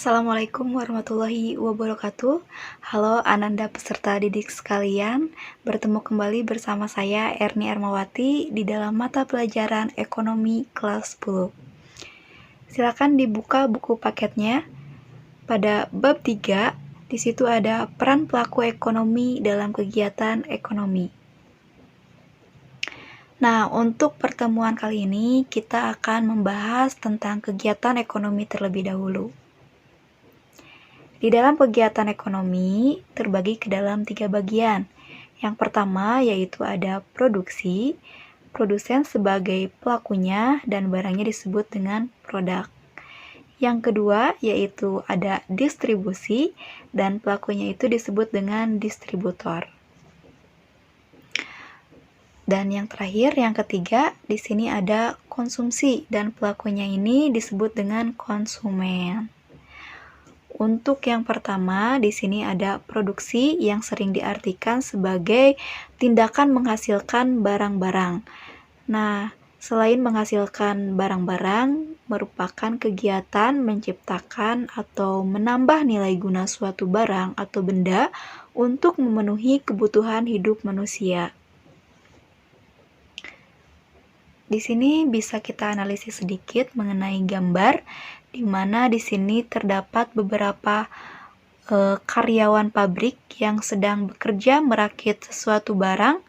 Assalamualaikum warahmatullahi wabarakatuh. Halo Ananda peserta didik sekalian, bertemu kembali bersama saya Erni Ermawati di dalam mata pelajaran Ekonomi kelas 10. Silakan dibuka buku paketnya. Pada bab 3, di situ ada peran pelaku ekonomi dalam kegiatan ekonomi. Nah, untuk pertemuan kali ini kita akan membahas tentang kegiatan ekonomi terlebih dahulu. Di dalam kegiatan ekonomi terbagi ke dalam 3 bagian. Yang pertama yaitu ada produksi, produsen sebagai pelakunya dan barangnya disebut dengan produk. Yang kedua yaitu ada distribusi dan pelakunya itu disebut dengan distributor. Dan yang terakhir, yang ketiga, di sini ada konsumsi dan pelakunya ini disebut dengan konsumen. Untuk yang pertama, di sini ada produksi yang sering diartikan sebagai tindakan menghasilkan barang-barang. Nah, selain menghasilkan barang-barang, merupakan kegiatan menciptakan atau menambah nilai guna suatu barang atau benda untuk memenuhi kebutuhan hidup manusia. Di sini bisa kita analisis sedikit mengenai gambar, di mana di sini terdapat beberapa karyawan pabrik yang sedang bekerja merakit sesuatu barang.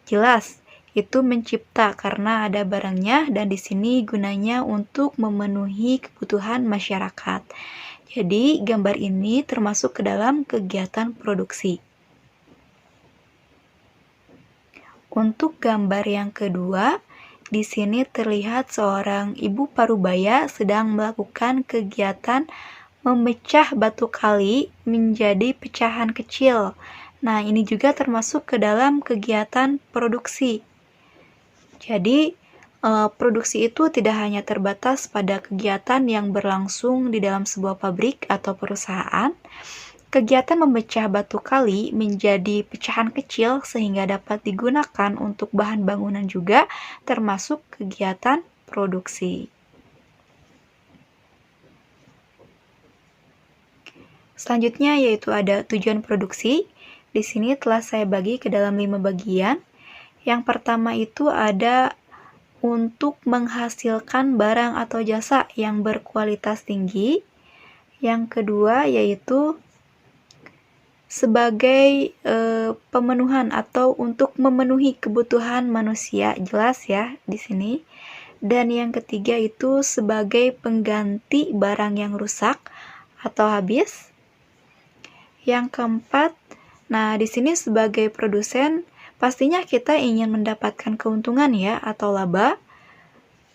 Jelas, itu mencipta karena ada barangnya dan di sini gunanya untuk memenuhi kebutuhan masyarakat. Jadi, gambar ini termasuk ke dalam kegiatan produksi. Untuk gambar yang kedua, di sini terlihat seorang ibu parubaya sedang melakukan kegiatan memecah batu kali menjadi pecahan kecil. Nah, ini juga termasuk ke dalam kegiatan produksi. Jadi, produksi itu tidak hanya terbatas pada kegiatan yang berlangsung di dalam sebuah pabrik atau perusahaan. Kegiatan memecah batu kali menjadi pecahan kecil sehingga dapat digunakan untuk bahan bangunan juga termasuk kegiatan produksi. Selanjutnya yaitu ada tujuan produksi. Di sini telah saya bagi ke dalam 5 bagian. Yang pertama itu ada untuk menghasilkan barang atau jasa yang berkualitas tinggi. Yang kedua yaitu sebagai pemenuhan atau untuk memenuhi kebutuhan manusia, jelas ya di sini. Dan yang ketiga itu sebagai pengganti barang yang rusak atau habis. Yang keempat, nah di sini sebagai produsen pastinya kita ingin mendapatkan keuntungan ya atau laba.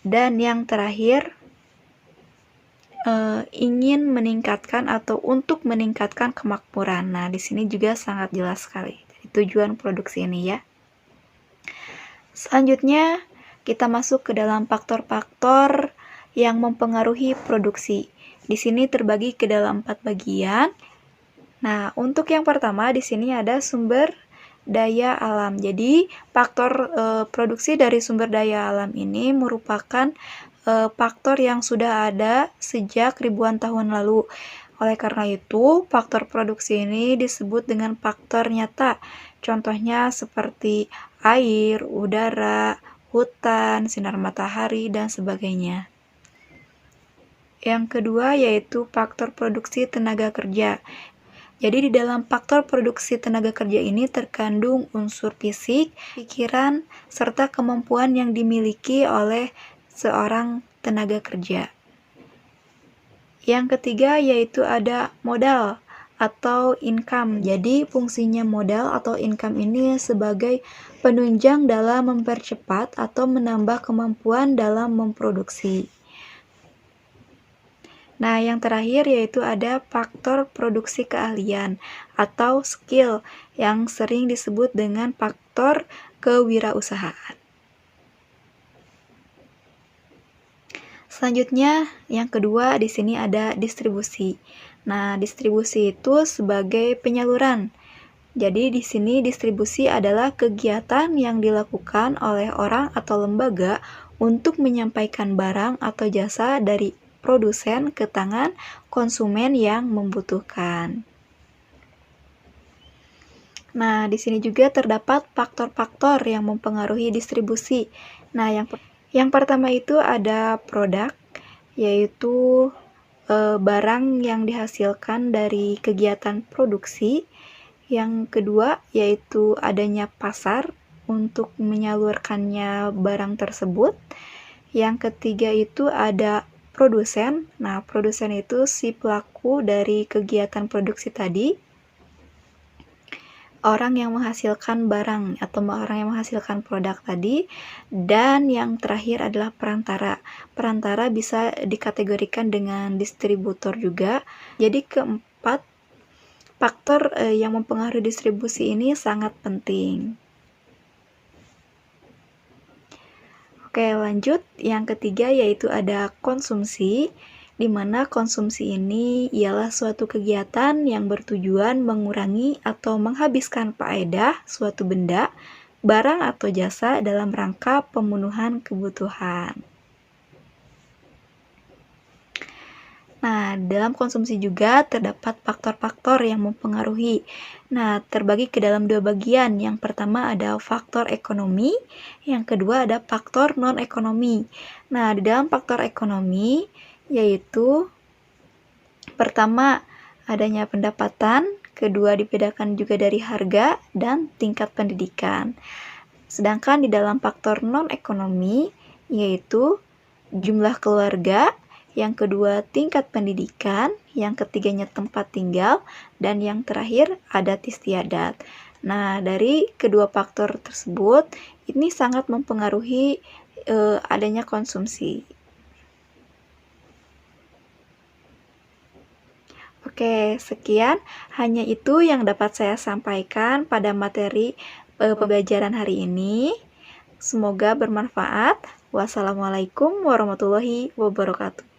Dan yang terakhir ingin meningkatkan atau untuk meningkatkan kemakmuran. Nah, di sini juga sangat jelas sekali tujuan produksi ini ya. Selanjutnya, kita masuk ke dalam faktor-faktor yang mempengaruhi produksi. Di sini terbagi ke dalam 4 bagian. Nah, untuk yang pertama di sini ada sumber daya alam. Jadi, faktor produksi dari sumber daya alam ini merupakan faktor yang sudah ada sejak ribuan tahun lalu. Oleh karena itu, faktor produksi ini disebut dengan faktor nyata. Contohnya seperti air, udara, hutan, sinar matahari, dan sebagainya. Yang kedua yaitu faktor produksi tenaga kerja. Jadi di dalam faktor produksi tenaga kerja ini terkandung unsur fisik, pikiran, serta kemampuan yang dimiliki oleh seorang tenaga kerja. Yang ketiga yaitu ada modal atau income. Jadi fungsinya modal atau income ini sebagai penunjang dalam mempercepat atau menambah kemampuan dalam memproduksi. Nah, yang terakhir yaitu ada faktor produksi keahlian atau skill yang sering disebut dengan faktor kewirausahaan. Selanjutnya, yang kedua di sini ada distribusi. Nah, distribusi itu sebagai penyaluran. Jadi di sini distribusi adalah kegiatan yang dilakukan oleh orang atau lembaga untuk menyampaikan barang atau jasa dari produsen ke tangan konsumen yang membutuhkan. Nah, di sini juga terdapat faktor-faktor yang mempengaruhi distribusi. Nah, yang pertama itu ada produk, yaitu barang yang dihasilkan dari kegiatan produksi. Yang kedua yaitu adanya pasar untuk menyalurkannya barang tersebut. Yang ketiga itu ada produsen. Nah, produsen itu si pelaku dari kegiatan produksi tadi. Orang yang menghasilkan barang atau orang yang menghasilkan produk tadi. Dan yang terakhir adalah perantara. Perantara bisa dikategorikan dengan distributor juga. Jadi keempat faktor yang mempengaruhi distribusi ini sangat penting. Oke, lanjut. Yang ketiga yaitu ada konsumsi, di mana konsumsi ini ialah suatu kegiatan yang bertujuan mengurangi atau menghabiskan faedah suatu benda, barang atau jasa dalam rangka pemenuhan kebutuhan. Nah, dalam konsumsi juga terdapat faktor-faktor yang mempengaruhi. Nah, terbagi ke dalam dua bagian. Yang pertama ada faktor ekonomi, yang kedua ada faktor non-ekonomi. Nah, di dalam faktor ekonomi, yaitu pertama adanya pendapatan, kedua dibedakan juga dari harga, dan tingkat pendidikan. Sedangkan di dalam faktor non-ekonomi, yaitu jumlah keluarga, yang kedua tingkat pendidikan, yang ketiganya tempat tinggal, dan yang terakhir adat istiadat. Nah, dari kedua faktor tersebut, ini sangat mempengaruhi adanya konsumsi. Oke, sekian. Hanya itu yang dapat saya sampaikan pada materi pembelajaran hari ini. Semoga bermanfaat. Wassalamualaikum warahmatullahi wabarakatuh.